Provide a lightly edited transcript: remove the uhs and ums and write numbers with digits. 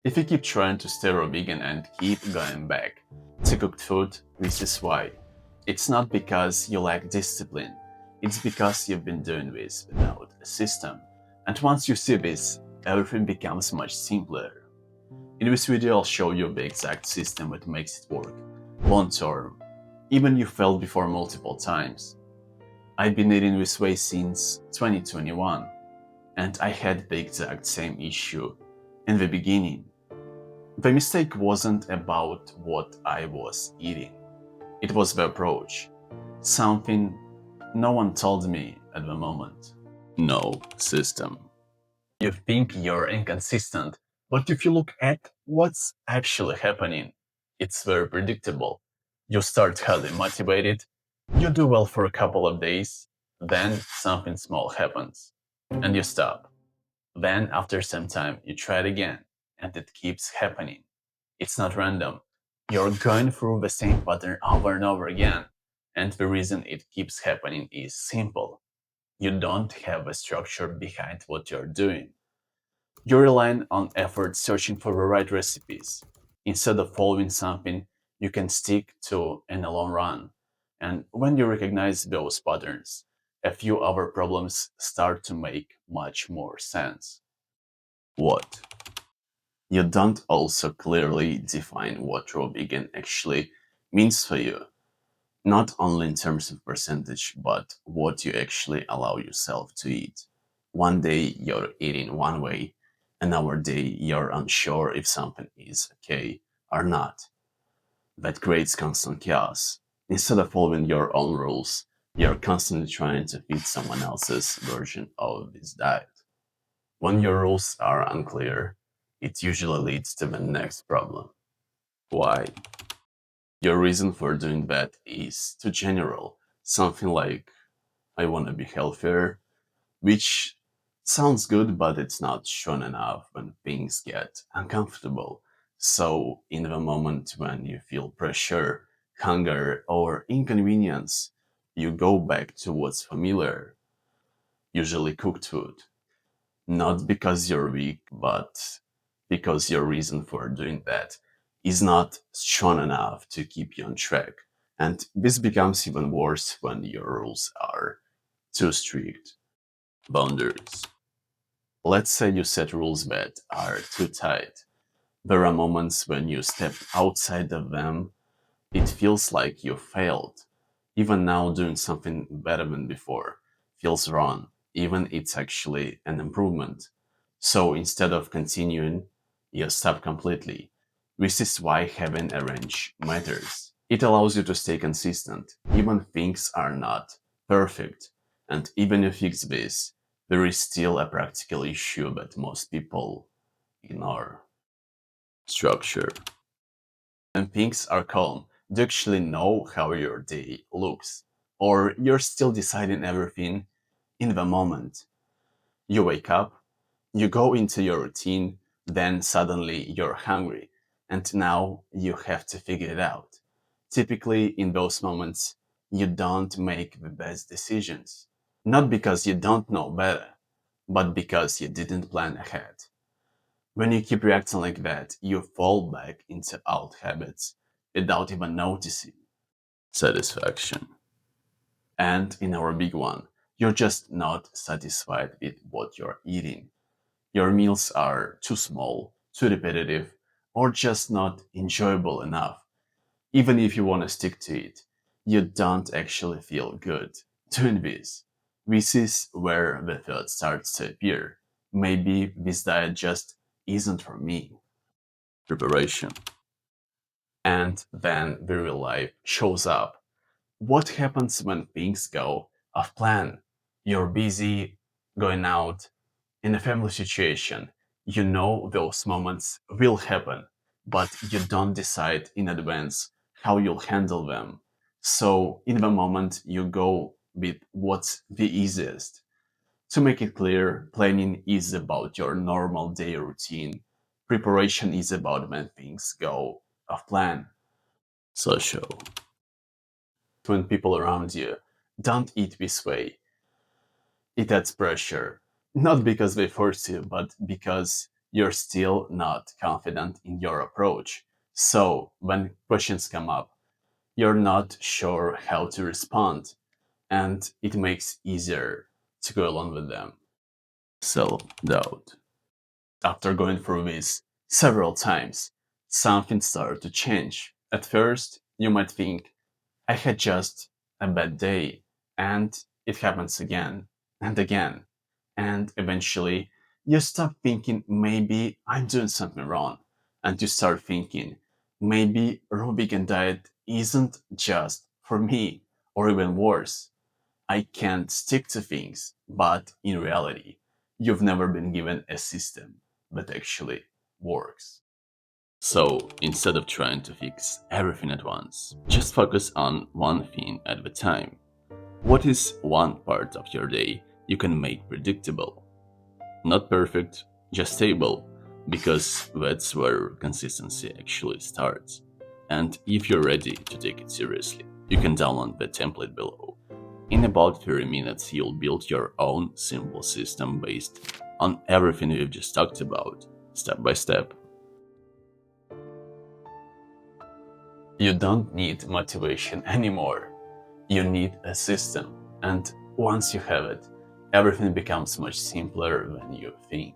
If you keep trying to stay raw vegan and keep going back to cooked food, this is why. It's not because you lack discipline, it's because you've been doing this without a system. And once you see this, everything becomes much simpler. In this video, I'll show you the exact system that makes it work long term, even you failed before multiple times. I've been eating this way since 2021, and I had the exact same issue in the beginning. The mistake wasn't about what I was eating, it was the approach. Something no one told me at the moment. No system. You think you're inconsistent, but if you look at what's actually happening, it's very predictable. You start highly motivated, you do well for a couple of days, then something small happens, and you stop. Then, after some time, you try it again, and it keeps happening. It's not random. You're going through the same pattern over and over again, and the reason it keeps happening is simple. You don't have a structure behind what you're doing. You're relying on effort searching for the right recipes, instead of following something you can stick to in the long run. And when you recognize those patterns, a few other problems start to make much more sense. What? You don't also clearly define what raw vegan actually means for you, not only in terms of percentage, but what you actually allow yourself to eat. One day you're eating one way, another day you're unsure if something is okay or not. That creates constant chaos. Instead of following your own rules, you're constantly trying to fit someone else's version of this diet. When your rules are unclear, it usually leads to the next problem. Why? Your reason for doing that is too general. Something like, I want to be healthier, which sounds good, but it's not strong enough when things get uncomfortable. So, in the moment when you feel pressure, hunger, or inconvenience, you go back to what's familiar, usually cooked food. Not because you're weak, but because your reason for doing that is not strong enough to keep you on track. And this becomes even worse when your rules are too strict. Boundaries. Let's say you set rules that are too tight. There are moments when you step outside of them, it feels like you failed. Even now, doing something better than before feels wrong, even it's actually an improvement. So instead of continuing, you stop completely. This is why having a range matters. It allows you to stay consistent, even things are not perfect. And even if you fix this, there is still a practical issue that most people ignore. Structure. When things are calm, do you actually know how your day looks? Or you're still deciding everything in the moment? You wake up, you go into your routine, then suddenly you're hungry, and now you have to figure it out. Typically, in those moments, you don't make the best decisions. Not because you don't know better, but because you didn't plan ahead. When you keep reacting like that, you fall back into old habits without even noticing. Satisfaction. And in our big one, you're just not satisfied with what you're eating. Your meals are too small, too repetitive, or just not enjoyable enough. Even if you want to stick to it, you don't actually feel good doing this. This is where the thought starts to appear. Maybe this diet just isn't for me. Preparation. And then the real life shows up. What happens when things go off plan? You're busy, going out, in a family situation. You know those moments will happen, but you don't decide in advance how you'll handle them. So, in the moment, you go with what's the easiest. To make it clear, planning is about your normal day routine. Preparation is about when things go off plan. Social. When people around you don't eat this way, it adds pressure. Not because they force you, but because you're still not confident in your approach. So when questions come up, you're not sure how to respond, and it makes easier to go along with them. Self-doubt. After going through this several times, something started to change. At first, you might think, I had just a bad day, and it happens again and again. And eventually, you stop thinking, maybe I'm doing something wrong, and you start thinking, maybe raw vegan diet isn't just for me, or even worse, I can't stick to things. But in reality, you've never been given a system that actually works. So instead of trying to fix everything at once, just focus on one thing at a time. What is one part of your day you can make predictable? Not perfect, just stable, because that's where consistency actually starts. And if you're ready to take it seriously, you can download the template below. In about 30 minutes, you'll build your own simple system based on everything we've just talked about, step by step. You don't need motivation anymore. You need a system. And once you have it, everything becomes much simpler than you think.